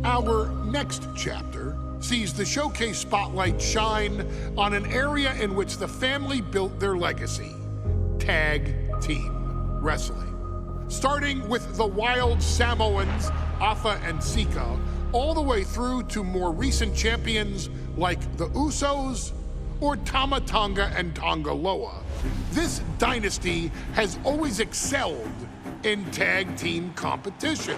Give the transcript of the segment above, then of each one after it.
Our next chapter sees the showcase spotlight shine on an area in which the family built their legacy: tag team wrestling. Starting with the wild Samoans, Afa and Sika, all the way through to more recent champions like the Usos or Tama Tonga and Tonga Loa. This dynasty has always excelled in tag team competition,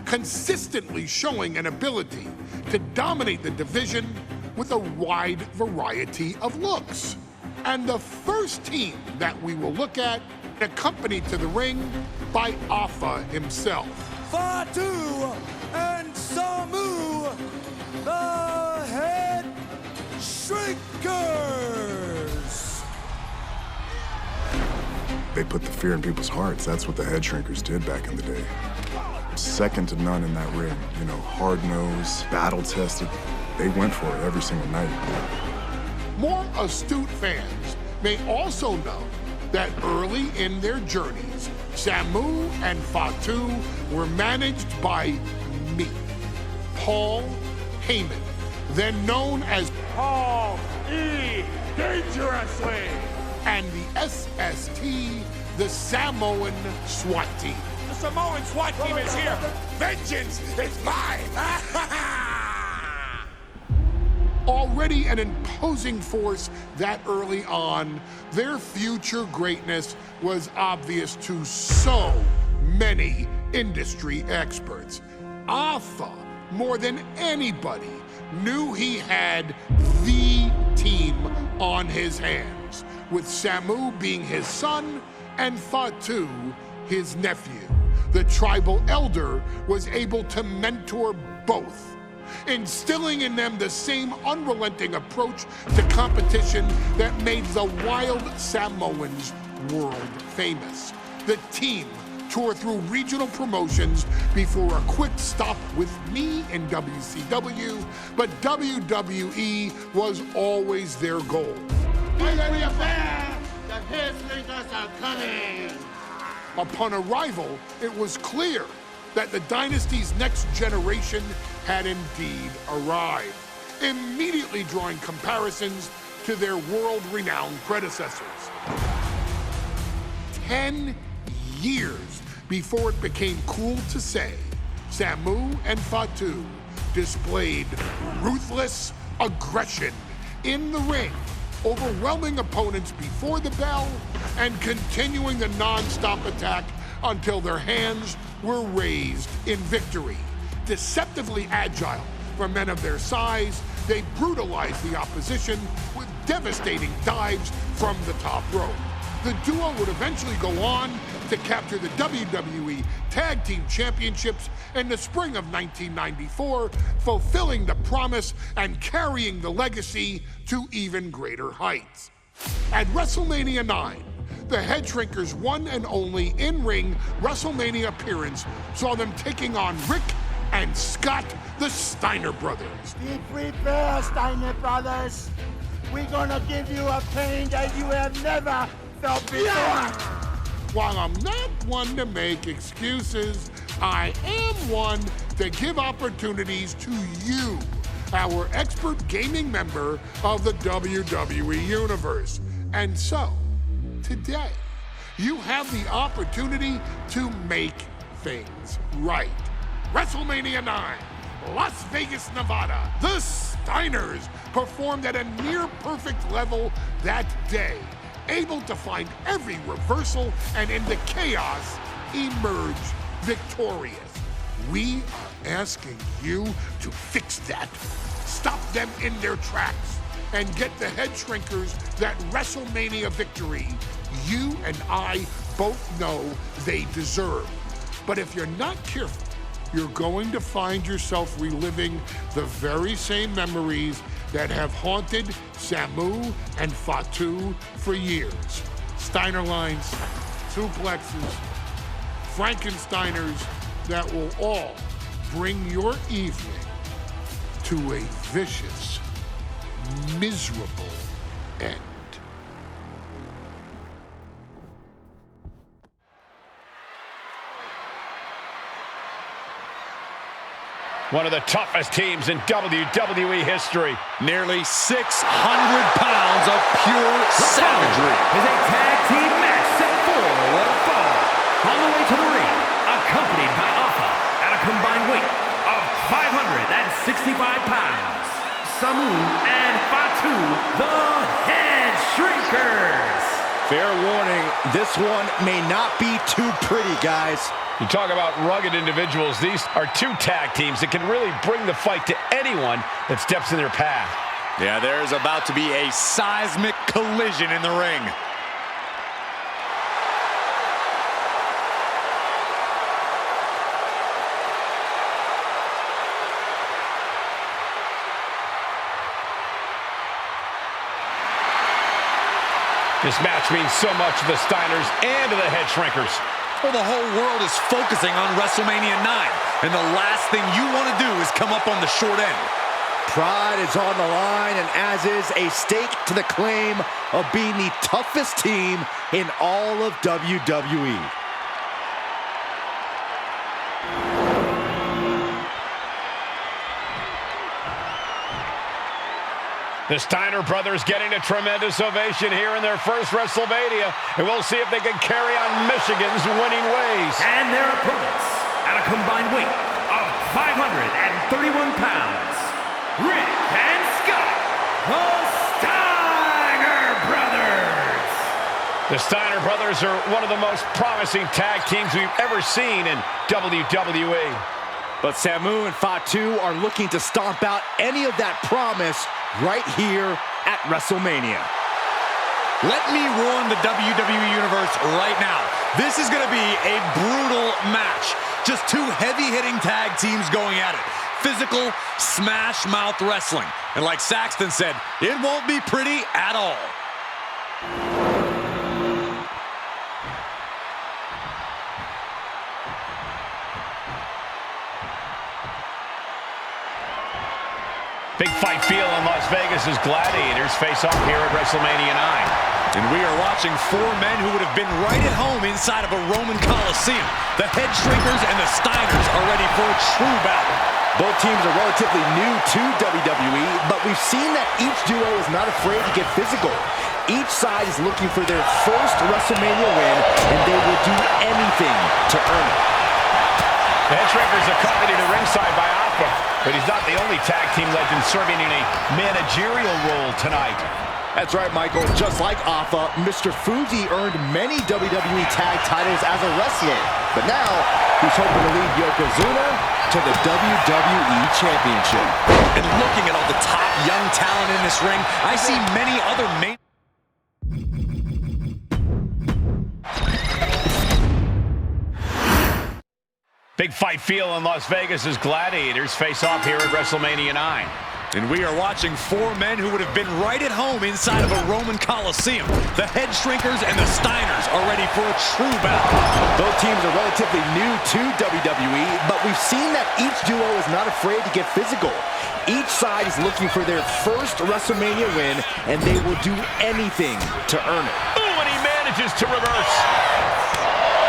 consistently showing an ability to dominate the division with a wide variety of looks. And the first team that we will look at, accompanied to the ring by Afa himself. Fatu and Samu, the Head Shrinkers. They put the fear in people's hearts. That's what the Head Shrinkers did back in the day. Second to none in that ring. You know, hard-nosed, battle-tested. They went for it every single night. More astute fans may also know that early in their journeys, Samu and Fatu were managed by me, Paul Heyman, then known as Paul E. Dangerously, and the SST, the Samoan SWAT team. the Samoan SWAT team is here. Vengeance is mine. Already an imposing force that early on, their future greatness was obvious to so many industry experts. Afa, more than anybody, knew he had the team on his hands, with Samu being his son and Fatu his nephew. The tribal elder was able to mentor both, instilling in them the same unrelenting approach to competition that made the wild Samoans world famous. The team toured through regional promotions before a quick stop with me in WCW, but WWE was always their goal. Be ready affair! The HEADSHRINKERS are coming! Upon arrival, it was clear that the dynasty's next generation had indeed arrived, immediately drawing comparisons to their world-renowned predecessors. 10 years before it became cool to say, Samu and Fatu displayed ruthless aggression in the ring, overwhelming opponents before the bell and continuing the non-stop attack until their hands were raised in victory. Deceptively agile for men of their size, they brutalized the opposition with devastating dives from the top rope. The duo would eventually go on to capture the WWE Tag Team Championships in the spring of 1994, fulfilling the promise and carrying the legacy to even greater heights. At WrestleMania 9, the Head Shrinkers' one and only in-ring WrestleMania appearance saw them taking on Rick and Scott, the Steiner brothers. Be prepared, Steiner brothers. We're gonna give you a pain that you have never felt before. While I'm not one to make excuses, I am one to give opportunities to you, our expert gaming member of the WWE Universe. And so, today, you have the opportunity to make things right. WrestleMania 9, Las Vegas, Nevada. The Steiners performed at a near-perfect level that day, able to find every reversal and in the chaos emerge victorious. We are asking you to fix that, stop them in their tracks, and get the Head Shrinkers that WrestleMania victory you and I both know they deserve. But if you're not careful, you're going to find yourself reliving the very same memories that have haunted Samu and Fatu for years. Steiner lines, suplexes, Frankensteiners that will all bring your evening to a vicious, miserable end. One of the toughest teams in WWE history. Nearly 600 pounds of pure savagery. Is a tag team match set for one fall. On the way to the ring, accompanied by Alpha at a combined weight of 565 pounds. Samu and Fatu, the Head Shrinkers. Fair warning, this one may not be too pretty, guys. You talk about rugged individuals. These are two tag teams that can really bring the fight to anyone that steps in their path. Yeah, there's about to be a seismic collision in the ring. This match means so much to the Steiners and to the Head Shrinkers. Well, the whole world is focusing on WrestleMania 9, and the last thing you want to do is come up on the short end. Pride is on the line, and as is a stake to the claim of being the toughest team in all of WWE. The Steiner brothers getting a tremendous ovation here in their first WrestleMania, and we'll see if they can carry on Michigan's winning ways. And their opponents, at a combined weight of 531 pounds, Rick and Scott, the Steiner brothers. The Steiner brothers are one of the most promising tag teams we've ever seen in WWE. But Samu and Fatu are looking to stomp out any of that promise right here at WrestleMania. Let me ruin the WWE Universe right now. This is going to be a brutal match. Just two heavy-hitting tag teams going at it. Physical, smash-mouth wrestling. And like Saxton said, it won't be pretty at all. Big fight feel in Las Vegas as Gladiators face off here at WrestleMania 9. And we are watching four men who would have been right at home inside of a Roman Coliseum. The Head Shrinkers and the Steiners are ready for a true battle. Both teams are relatively new to WWE, but we've seen that each duo is not afraid to get physical. Each side is looking for their first WrestleMania win, and they will do anything to earn it. The Head Shrinkers accompanied to ringside by Alpha, but he's not the only tag team legend serving in a managerial role tonight. That's right, Michael. Just like Alpha, Mr. Fuji earned many WWE tag titles as a wrestler, but now he's hoping to lead Yokozuna to the WWE Championship. And looking at all the top young talent in this ring, I see many other main... Big fight feel in Las Vegas as Gladiators face off here at WrestleMania 9. And we are watching four men who would have been right at home inside of a Roman Coliseum. The Head Shrinkers and the Steiners are ready for a true battle. Both teams are relatively new to WWE, but we've seen that each duo is not afraid to get physical. Each side is looking for their first WrestleMania win, and they will do anything to earn it. Ooh, and he manages to reverse.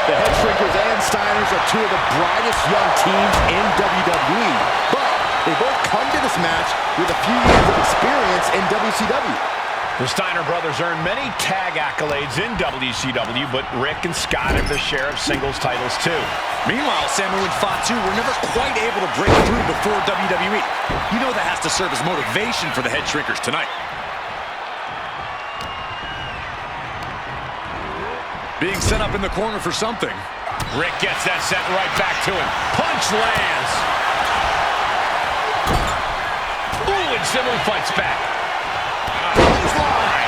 The Head Shrinkers and Steiners are two of the brightest young teams in WWE, but they both come to this match with a few years of experience in WCW. The Steiner brothers earned many tag accolades in WCW, but Rick and Scott have their share of singles titles too. Meanwhile, Samu and Fatu were never quite able to break through before WWE. You know that has to serve as motivation for the Head Shrinkers tonight. Being set up in the corner for something. Rick gets that set right back to him. Punch lands. Ooh, and Samu fights back. Clothesline.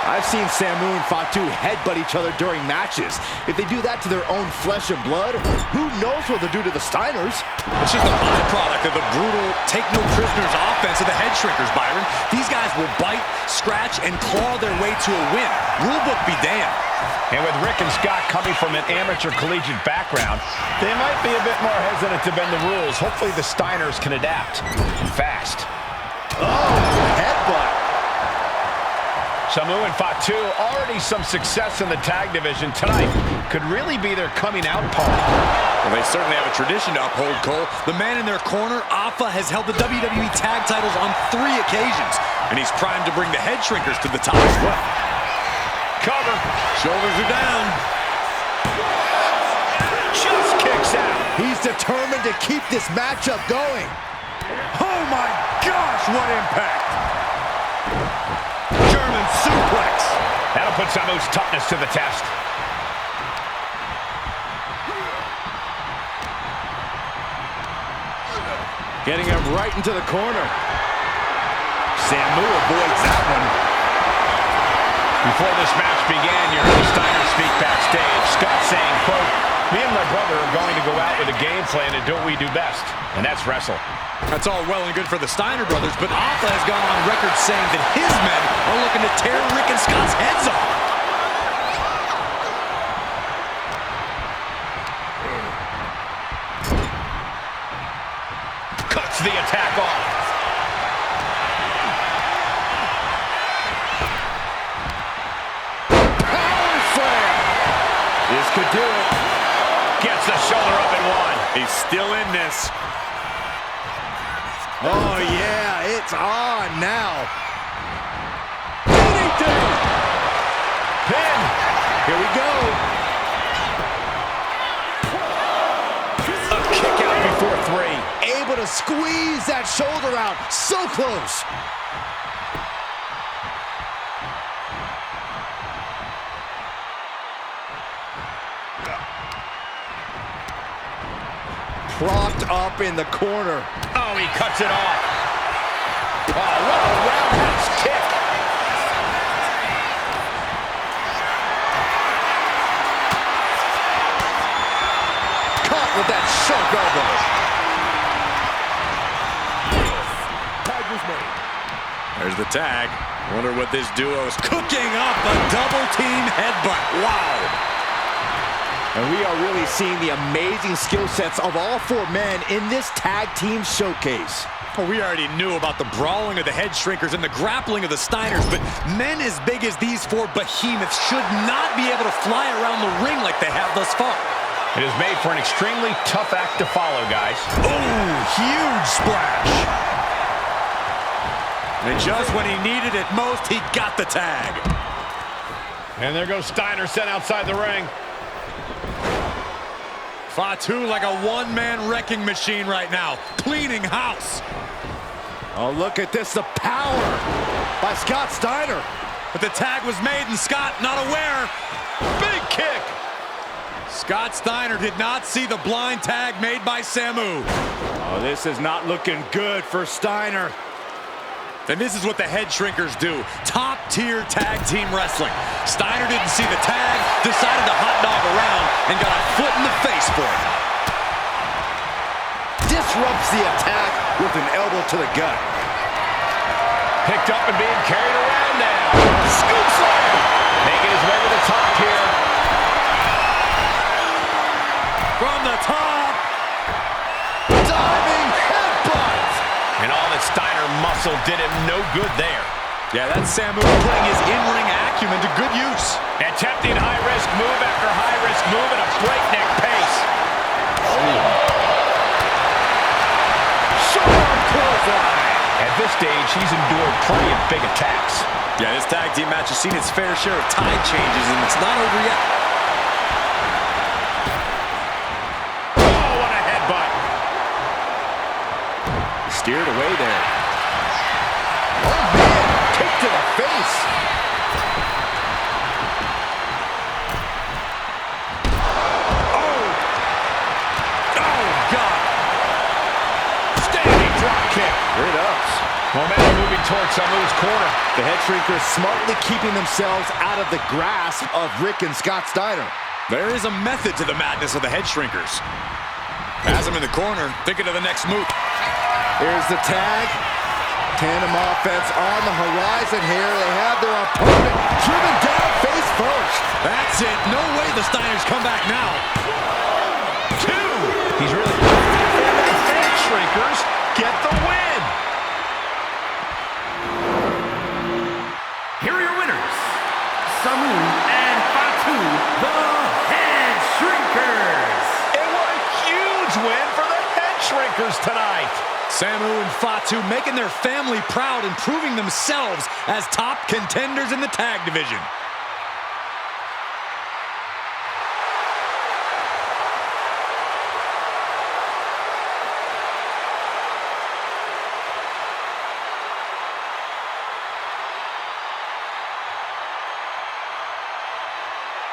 I've seen Samu and Fatu headbutt each other during matches. If they do that to their own flesh and blood, who knows what they'll do to the Steiners? It's just a byproduct of the brutal take-no-prisoners offense of the Head Shrinkers, Byron. These guys will bite, scratch, and claw their way to a win. Rulebook be damned. And with Rick and Scott coming from an amateur collegiate background, they might be a bit more hesitant to bend the rules. Hopefully the Steiners can adapt fast. Oh, headbutt. Samu and Fatu, already some success in the tag division tonight. Could really be their coming out party. Well, they certainly have a tradition to uphold, Cole. The man in their corner, Alpha, has held the WWE tag titles on 3 occasions, and he's primed to bring the Head Shrinkers to the top as well. Cover. Shoulders are down. Just kicks out. He's determined to keep this matchup going. Oh my gosh, what impact! German suplex. That'll put Samu's toughness to the test. Getting him right into the corner. Samu avoids that one. Before this match began, you heard Steiner speak backstage. Scott saying, quote, "Me and my brother are going to go out with a game plan and do what we do best, and that's wrestle." That's all well and good for the Steiner brothers, but Alpha has gone on record saying that his men are looking to tear Rick and Scott's heads off. Cuts the attack off. Power slam. This could do it. Gets the shoulder up and one. He's still in this. Oh, yeah, it's on now. DDT! Pin. Here we go. A kick out before 3. Able to squeeze that shoulder out. So close. Propped up in the corner. Oh, he cuts it off. Oh, what a roundhouse kick. Caught with that sharp elbow. Tag was made. There's the tag. Wonder what this duo is cooking up. A double team headbutt. Wow. And we are really seeing the amazing skill sets of all 4 men in this tag team showcase. Well, we already knew about the brawling of the Head Shrinkers and the grappling of the Steiners, but men as big as these 4 behemoths should not be able to fly around the ring like they have thus far. It is made for an extremely tough act to follow, guys. Oh, huge splash. And just when he needed it most, he got the tag. And there goes Steiner sent outside the ring. Fatu like a one-man wrecking machine right now, cleaning house. Oh, look at this, the power by Scott Steiner. But the tag was made and Scott not aware. Big kick. Scott Steiner did not see the blind tag made by Samu. Oh, this is not looking good for Steiner. And this is what the Head Shrinkers do. Top-tier tag team wrestling. Steiner didn't see the tag, decided to hot dog around, and got a foot in the face for it. Disrupts the attack with an elbow to the gut. Picked up and being carried around now. Scoop slam. Making his way to the top here. From the top. Diving headbutt. And all that Steiner muscle did him no good there. Yeah, that's Samu putting his in-ring acumen to good use. Attempting high-risk move after high-risk move at a breakneck pace. Sharp clothesline. At this stage, he's endured plenty of big attacks. Yeah, this tag team match has seen its fair share of tide changes, and it's not over yet. Oh, what a headbutt. Steered away there. Oh, man. Kick to the face. Oh, God. Standing drop kick. Straight ups. Momentum moving towards Samu's corner. The Head Shrinkers smartly keeping themselves out of the grasp of Rick and Scott Steiner. There is a method to the madness of the Head Shrinkers. Has him in the corner, thinking of the next move. Here's the tag. Tandem offense on the horizon here. They have their opponent driven down face first. That's it. No way the Steiners come back now. 2. He's really... The Head Shrinkers get the win. Here are your winners, Head-Shrinkers tonight. Samu and Fatu making their family proud and proving themselves as top contenders in the tag division.